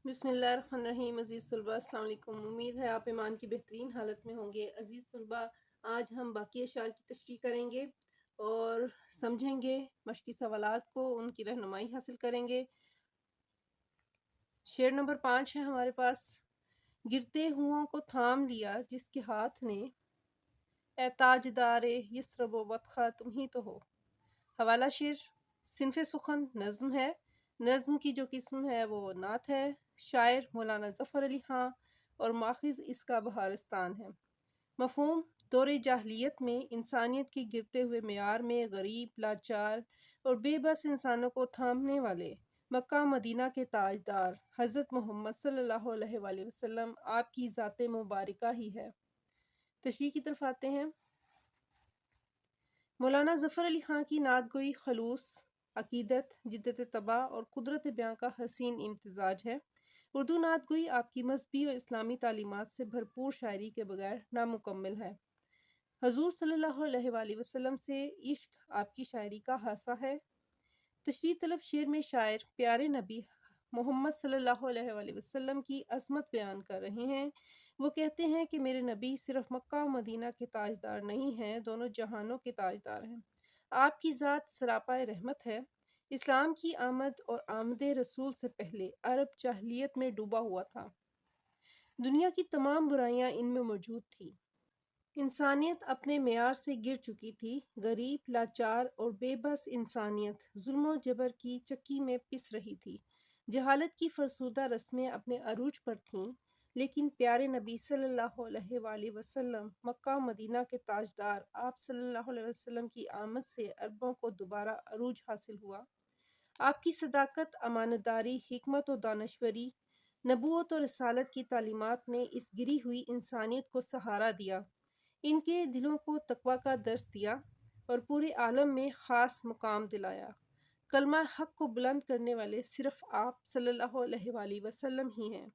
بسم اللہ الرحمن الرحیم۔ عزیز طلباء السلام علیکم۔ امید ہے آپ ایمان کی بہترین حالت میں ہوں گے۔ عزیز طلباء، آج ہم باقی اشعار کی تشریح کریں گے اور سمجھیں گے، مشقی سوالات کو ان کی رہنمائی حاصل کریں گے۔ شعر نمبر 5 ہے ہمارے پاس۔ گرتے ہوں کو تھام لیا جس کے ہاتھ نے، اے تاجدار یثرب و بطخہ تم ہی تو ہو۔ حوالہ شعر صنف سخن نظم ہے۔ نظم کی جو قسم ہے وہ نعت ہے۔ شاعر مولانا ظفر علی خاں اور ماخذ اس کا بہارستان ہے۔ مفہوم: دور جاہلیت میں انسانیت کے گرتے ہوئے معیار میں غریب، لاچار اور بے بس انسانوں کو تھامنے والے مکہ مدینہ کے تاجدار حضرت محمد صلی اللہ علیہ وآلہ وسلم آپ کی ذات مبارکہ ہی ہے۔ تشریح کی طرف آتے ہیں۔ مولانا ظفر علی خاں کی نعت گوئی خلوص، عقیدت، جدت طبع اور قدرت بیاں کا حسین امتزاج ہے۔ اردو نعت گوئی آپ کی مذہبی اور اسلامی تعلیمات سے بھرپور شاعری کے بغیر نامکمل ہے۔ حضور صلی اللہ علیہ وآلہ وسلم سے عشق آپ کی شاعری کا حصہ ہے۔ تشریح طلب شعر میں شاعر پیارے نبی محمد صلی اللہ علیہ وآلہ وسلم کی عظمت بیان کر رہے ہیں۔ وہ کہتے ہیں کہ میرے نبی صرف مکہ و مدینہ کے تاجدار نہیں ہیں، دونوں جہانوں کے تاجدار ہیں۔ آپ کی ذات سراپا رحمت ہے۔ اسلام کی آمد اور آمد رسول سے پہلے عرب جاہلیت میں ڈوبا ہوا تھا۔ دنیا کی تمام برائیاں ان میں موجود تھیں۔ انسانیت اپنے معیار سے گر چکی تھی۔ غریب، لاچار اور بے بس انسانیت ظلم و جبر کی چکی میں پس رہی تھی۔ جہالت کی فرسودہ رسمیں اپنے عروج پر تھیں، لیکن پیارے نبی صلی اللہ علیہ وآلہ وسلم مکہ و مدینہ کے تاجدار آپ صلی اللہ علیہ وسلم کی آمد سے عربوں کو دوبارہ عروج حاصل ہوا۔ آپ کی صداقت، امانت داری، حکمت و دانشوری، نبوت و رسالت کی تعلیمات نے اس گری ہوئی انسانیت کو سہارا دیا، ان کے دلوں کو تقویٰ کا درس دیا اور پورے عالم میں خاص مقام دلایا۔ کلمہ حق کو بلند کرنے والے صرف آپ صلی اللہ علیہ وآلہ وسلم ہی ہیں۔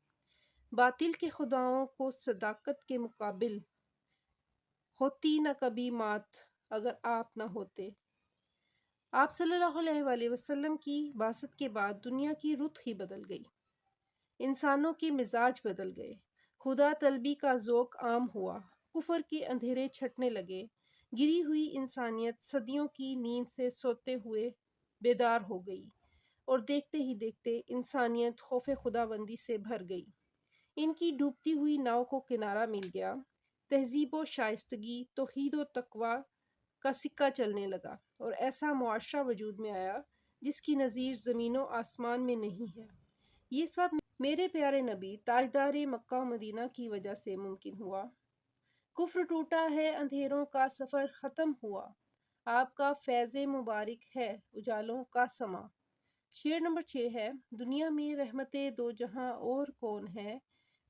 باطل کے خداؤں کو صداقت کے مقابل ہوتی نہ کبھی مات اگر آپ نہ ہوتے۔ آپ صلی اللہ علیہ وآلہ وسلم کی بعثت کے بعد دنیا کی رخ ہی بدل گئی۔ انسانوں کے مزاج بدل گئے۔ خدا طلبی کا ذوق عام ہوا۔ کفر کے اندھیرے چھٹنے لگے۔ گری ہوئی انسانیت صدیوں کی نیند سے سوتے ہوئے بیدار ہو گئی اور دیکھتے ہی دیکھتے انسانیت خوف خداوندی سے بھر گئی۔ ان کی ڈوبتی ہوئی ناؤ کو کنارہ مل گیا۔ تہذیب و شائستگی، توحید و تقویٰ کا سکہ چلنے لگا اور ایسا معاشرہ وجود میں آیا جس کی نظیر زمین و آسمان میں نہیں ہے۔ یہ سب میرے پیارے نبی تاجدار مکہ و مدینہ کی وجہ سے ممکن ہوا۔ کفر ٹوٹا ہے، اندھیروں کا سفر ختم ہوا، آپ کا فیض مبارک ہے اجالوں کا سماں۔ شعر نمبر 6 ہے۔ دنیا میں رحمت دو جہاں اور کون ہے،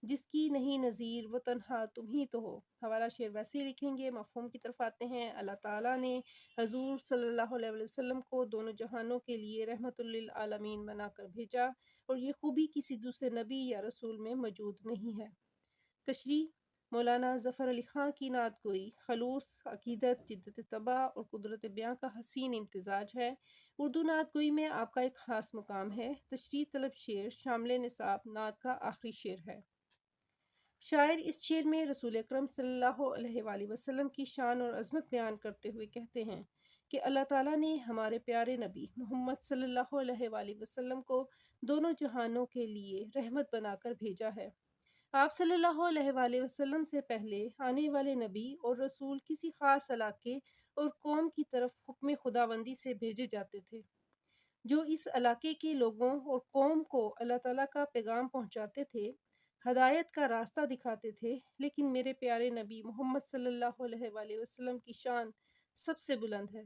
جس کی نہیں نظیر وہ تنہا تم ہی تو ہو۔ حوالہ شعر ویسے ہی لکھیں گے۔ مفہوم کی طرف آتے ہیں۔ اللہ تعالیٰ نے حضور صلی اللہ علیہ وسلم کو دونوں جہانوں کے لیے رحمت للعالمین بنا کر بھیجا اور یہ خوبی کسی دوسرے نبی یا رسول میں موجود نہیں ہے۔ تشریح: مولانا ظفر علی خاں کی نعت گوئی خلوص، عقیدت، جدت طبع اور قدرت بیاں کا حسین امتزاج ہے۔ اردو نعت گوئی میں آپ کا ایک خاص مقام ہے۔ تشریح طلب شعر شامل نصاب نعت کا آخری شعر ہے۔ شاعر اس شعر میں رسول اکرم صلی اللہ علیہ وآلہ وسلم کی شان اور عظمت بیان کرتے ہوئے کہتے ہیں کہ اللہ تعالیٰ نے ہمارے پیارے نبی محمد صلی اللہ علیہ وآلہ وسلم کو دونوں جہانوں کے لیے رحمت بنا کر بھیجا ہے۔ آپ صلی اللہ علیہ وآلہ وسلم سے پہلے آنے والے نبی اور رسول کسی خاص علاقے اور قوم کی طرف حکم خداوندی سے بھیجے جاتے تھے، جو اس علاقے کے لوگوں اور قوم کو اللہ تعالیٰ کا پیغام پہنچاتے تھے، ہدایت کا راستہ دکھاتے تھے۔ لیکن میرے پیارے نبی محمد صلی اللہ علیہ وآلہ وسلم کی شان سب سے بلند ہے۔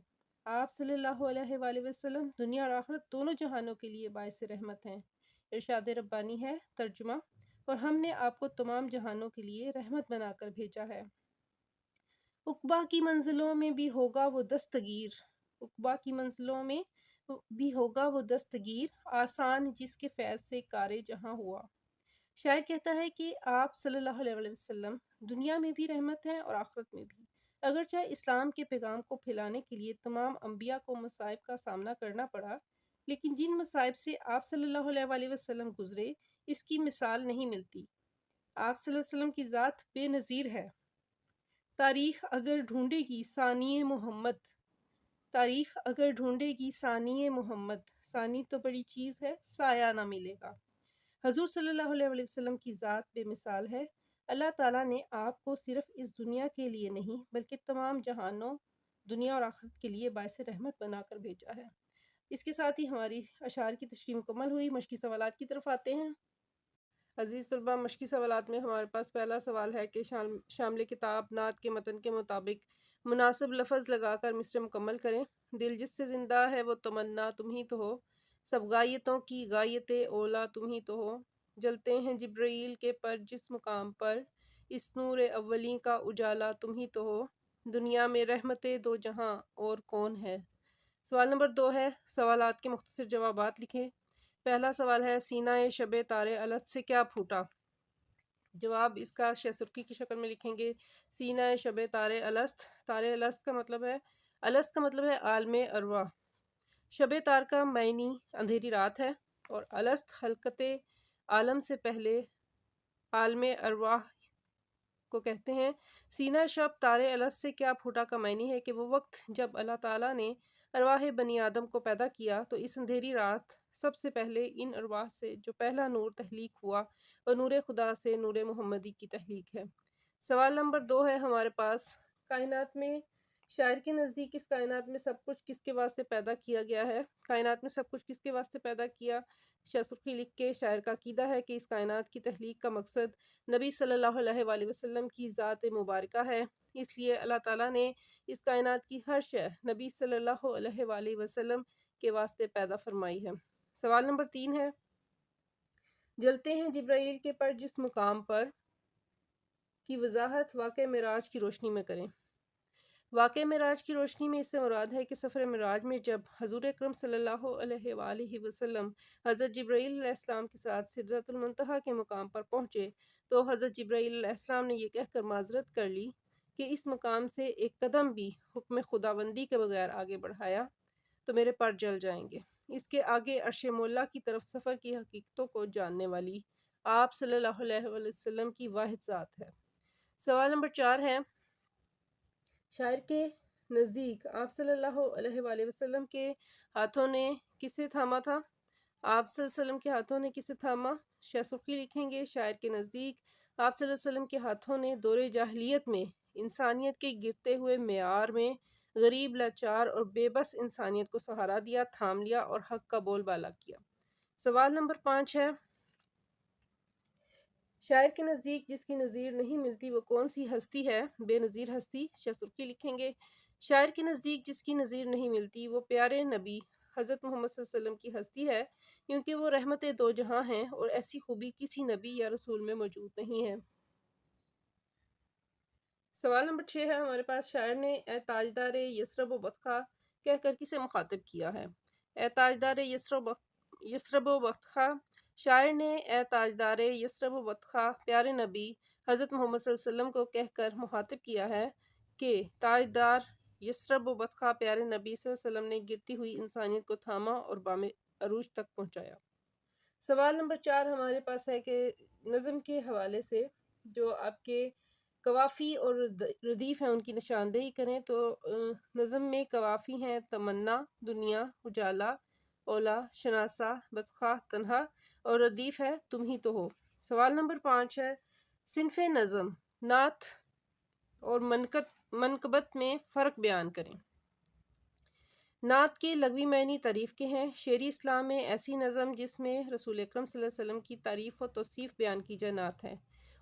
آپ صلی اللہ علیہ وآلہ وسلم دنیا اور آخرت دونوں جہانوں کے لیے باعث رحمت ہیں۔ ارشاد ربانی ہے۔ ترجمہ: اور ہم نے آپ کو تمام جہانوں کے لیے رحمت بنا کر بھیجا ہے۔ عقبہ کی منزلوں میں بھی ہوگا وہ دستگیر، عقبہ کی منزلوں میں بھی ہوگا وہ دستگیر، آسان جس کے فیض سے کار جہاں ہوا۔ شاعر کہتا ہے کہ آپ صلی اللہ علیہ وآلہ وسلم دنیا میں بھی رحمت ہیں اور آخرت میں بھی۔ اگرچہ اسلام کے پیغام کو پھیلانے کے لیے تمام انبیاء کو مصائب کا سامنا کرنا پڑا، لیکن جن مصائب سے آپ صلی اللہ علیہ وسلم گزرے اس کی مثال نہیں ملتی۔ آپ صلی اللہ علیہ وسلم کی ذات بے نظیر ہے۔ تاریخ اگر ڈھونڈے گی ثانی محمد، تاریخ اگر ڈھونڈے گی ثانی محمد، ثانی تو بڑی چیز ہے، سایہ نہ ملے گا۔ حضور صلی اللہ علیہ وسلم کی ذات بے مثال ہے۔ اللہ تعالیٰ نے آپ کو صرف اس دنیا کے لیے نہیں بلکہ تمام جہانوں، دنیا اور آخرت کے لیے باعث رحمت بنا کر بھیجا ہے۔ اس کے ساتھ ہی ہماری اشعار کی تشریح مکمل ہوئی۔ مشقی سوالات کی طرف آتے ہیں۔ عزیز طلباء، مشقی سوالات میں ہمارے پاس پہلا سوال ہے کہ شامل کتاب نعت کے متن کے مطابق مناسب لفظ لگا کر مصرع مکمل کریں۔ دل جس سے زندہ ہے وہ تمنا تم ہی تو ہو، سب غایتوں کی غایت اولا تم ہی تو ہو، جلتے ہیں جبرائیل کے پر جس مقام پر، اس نور اولیں کا اجالا تم ہی تو ہو، دنیا میں رحمت دو جہاں اور کون ہے۔ سوال نمبر 2 ہے، سوالات کے مختصر جوابات لکھیں۔ پہلا سوال ہے، سینہ شب تارے الست سے کیا پھوٹا؟ جواب اس کا شہ سرخی کی شکل میں لکھیں گے۔ سینہ شب تارے الست، تارے الست کا مطلب ہے، الست کا مطلب ہے عالم ارواح۔ شب تار کا معنی اندھیری رات ہے، اور الست خلقت عالم سے پہلے عالم ارواح کو کہتے ہیں۔ سینہ شب تارے الست سے کیا پھوٹا کا معنی ہے کہ وہ وقت جب اللہ تعالیٰ نے ارواح بنی آدم کو پیدا کیا تو اس اندھیری رات سب سے پہلے ان ارواح سے جو پہلا نور تخلیق ہوا وہ نور خدا سے نور محمدی کی تخلیق ہے۔ سوال نمبر 2 ہے ہمارے پاس، کائنات میں شاعر کے نزدیک اس کائنات میں سب کچھ کس کے واسطے پیدا کیا گیا ہے؟ کائنات میں سب کچھ کس کے واسطے پیدا کیا؟ شہ سرخی لکھ کے شاعر کا عقیدہ ہے کہ اس کائنات کی تخلیق کا مقصد نبی صلی اللہ علیہ وآلہ وسلم کی ذات مبارکہ ہے، اس لیے اللہ تعالیٰ نے اس کائنات کی ہر شے نبی صلی اللہ علیہ وآلہ وسلم کے واسطے پیدا فرمائی ہے۔ سوال نمبر 3 ہے، جلتے ہیں جبرائیل کے پر جس مقام پر کی وضاحت واقعہ معراج کی روشنی میں کریں۔ واقعہ معراج کی روشنی میں اس سے مراد ہے کہ سفر معراج میں جب حضور اکرم صلی اللہ علیہ وآلہ وسلم حضرت جبرائیل علیہ السلام کے ساتھ سدرۃ المنتہا کے مقام پر پہنچے تو حضرت جبرائیل علیہ السلام نے یہ کہہ کر معذرت کر لی کہ اس مقام سے ایک قدم بھی حکم خداوندی کے بغیر آگے بڑھایا تو میرے پر جل جائیں گے۔ اس کے آگے عرش مولا کی طرف سفر کی حقیقتوں کو جاننے والی آپ صلی اللہ علیہ وسلم کی واحد ذات ہے۔ سوال نمبر 4 ہے، شاعر کے نزدیک آپ صلی اللہ علیہ وآلہ وسلم کے ہاتھوں نے کسے تھاما تھا؟ آپ صلی اللہ علیہ وسلم کے ہاتھوں نے کسے تھاما؟ شہ سرخی لکھیں گے۔ شاعر کے نزدیک آپ صلی اللہ علیہ وسلم کے ہاتھوں نے دور جاہلیت میں انسانیت کے گرتے ہوئے معیار میں غریب، لاچار اور بے بس انسانیت کو سہارا دیا، تھام لیا اور حق کا بول بالا کیا۔ سوال نمبر 5 ہے، شاعر کے نزدیک جس کی نظیر نہیں ملتی وہ کون سی ہستی ہے؟ بے نظیر ہستی۔ شہ سرخی لکھیں گے۔ شاعر کے نزدیک جس کی نظیر نہیں ملتی وہ پیارے نبی حضرت محمد صلی اللہ علیہ وسلم کی ہستی ہے، کیونکہ وہ رحمت دو جہاں ہیں اور ایسی خوبی کسی نبی یا رسول میں موجود نہیں ہے۔ سوال نمبر 6 ہے ہمارے پاس، شاعر نے اے تاجدار یثرب و بطخاں کہہ کر کسے مخاطب کیا ہے؟ اے تاجدار یثرب و بطخاں، شاعر نے اے تاجدار یثرب و بطخاں پیارے نبی حضرت محمد صلی اللہ علیہ وسلم کو کہہ کر مخاطب کیا ہے کہ تاجدار یثرب و بطخاں پیارے نبی صلی اللہ علیہ وسلم نے گرتی ہوئی انسانیت کو تھاما اور بام عروج تک پہنچایا۔ سوال نمبر 4 ہمارے پاس ہے کہ نظم کے حوالے سے جو آپ کے قوافی اور ردیف ہیں ان کی نشاندہی کریں۔ تو نظم میں قوافی ہیں تمنا، دنیا، اجالا، اولا، شناسا، بطخاں، تنہا، اور ردیف ہے تم ہی تو ہو۔ سوال نمبر 5 ہے، صنف نظم، نعت اور منقبت میں فرق بیان کریں۔ نعت کے لغوی معنی تعریف کے ہیں۔ شعری اسلام میں ایسی نظم جس میں رسول اکرم صلی اللہ علیہ وسلم کی تعریف و توصیف بیان کی جائے نعت ہے۔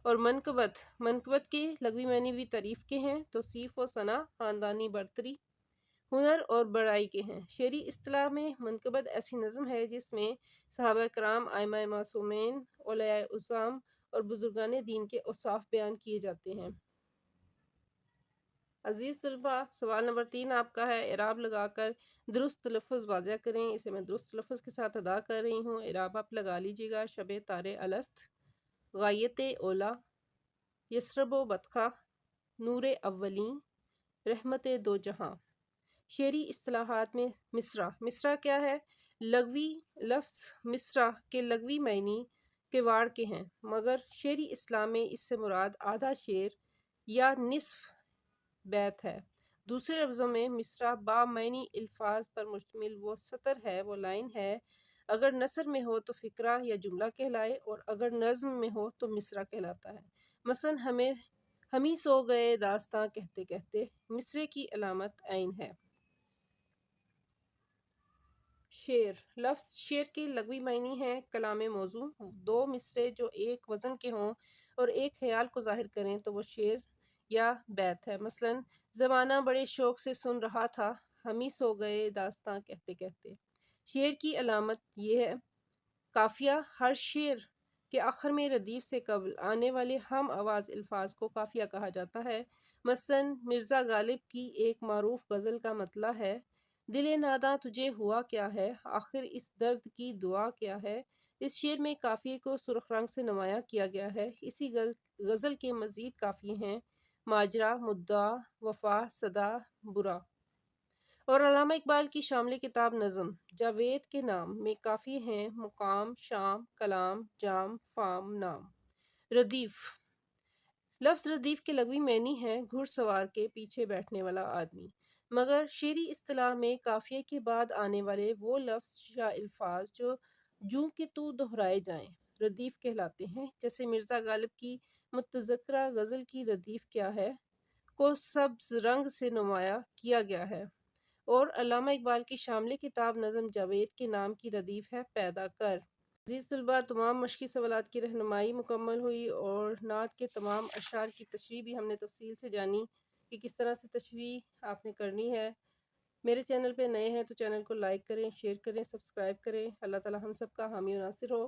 اور منقبت کے لغوی معنی بھی تعریف کے ہیں، توصیف و ثنا، خاندانی برتری، ہنر اور بڑائی کے ہیں۔ شعری اصطلاح میں منقبت ایسی نظم ہے جس میں صحابہ کرام، ائمہ معصومین، اولیاء اعظام اور بزرگان دین کے اوصاف بیان کیے جاتے ہیں۔ عزیز طلباء، سوال نمبر 3 آپ کا ہے، اعراب لگا کر درست تلفظ واضح کریں۔ اسے میں درست تلفظ کے ساتھ ادا کر رہی ہوں۔ اعراب آپ لگا لیجیے گا، شب تارے الست، غایت اولا، یثرب و بطخاں، نور اولیں، رحمت دو جہاں۔ شعری اصطلاحات میں مصرع کیا ہے؟ لغوی لفظ مصرع کے لغوی معنی کواڑ کے ہیں، مگر شعری اسلام میں اس سے مراد آدھا شعر یا نصف بیت ہے۔ دوسرے لفظوں میں مصرع بامعنی الفاظ پر مشتمل وہ سطر ہے، وہ لائن ہے، اگر نثر میں ہو تو فقرہ یا جملہ کہلائے، اور اگر نظم میں ہو تو مصرع کہلاتا ہے۔ مثلاً ہمیں سو گئے داستاں کہتے کہتے مصرعے کی علامت عین ہے۔ شعر لفظ شعر کے لغوی معنی ہے کلام موزوں، دو مصرعے جو ایک وزن کے ہوں اور ایک خیال کو ظاہر کریں تو وہ شعر یا بیت ہے۔ مثلاً زمانہ بڑے شوق سے سن رہا تھا، ہمیں سو گئے داستاں کہتے کہتے۔ شعر کی علامت یہ ہے قافیہ، ہر شعر کے آخر میں ردیف سے قبل آنے والے ہم آواز الفاظ کو قافیہ کہا جاتا ہے۔ مثلاً مرزا غالب کی ایک معروف غزل کا مطلع ہے، دل ناداں تجھے ہوا کیا ہے، آخر اس درد کی دعا کیا ہے۔ اس شعر میں قافیے کو سرخ رنگ سے نمایاں کیا گیا ہے۔ اسی غزل کے مزید قافیے ہیں، ماجرا، مدعا، وفا، صدا، برا۔ اور علامہ اقبال کی شامل کتاب نظم جاوید کے نام میں قافیے ہیں، مقام، شام، کلام، جام، فام، نام۔ ردیف لفظ ردیف کے لغوی معنی ہے گھڑ سوار کے پیچھے بیٹھنے والا آدمی، مگر شعری اصطلاح میں قافیے کے بعد آنے والے وہ لفظ یا الفاظ جو جوں کہ تو دہرائے جائیں ردیف کہلاتے ہیں۔ جیسے مرزا غالب کی متذکرہ غزل کی ردیف کیا ہے کو سبز رنگ سے نمایاں کیا گیا ہے، اور علامہ اقبال کی شامل کتاب نظم جاوید کے نام کی ردیف ہے پیدا کر۔ عزیز طلباء، تمام مشقی سوالات کی رہنمائی مکمل ہوئی اور نعت کے تمام اشعار کی تشریح بھی ہم نے تفصیل سے جانی کہ کس طرح سے تشریح آپ نے کرنی ہے۔ میرے چینل پہ نئے ہیں تو چینل کو لائک کریں، شیئر کریں، سبسکرائب کریں۔ اللہ تعالی ہم سب کا حامی و ناصر ہو۔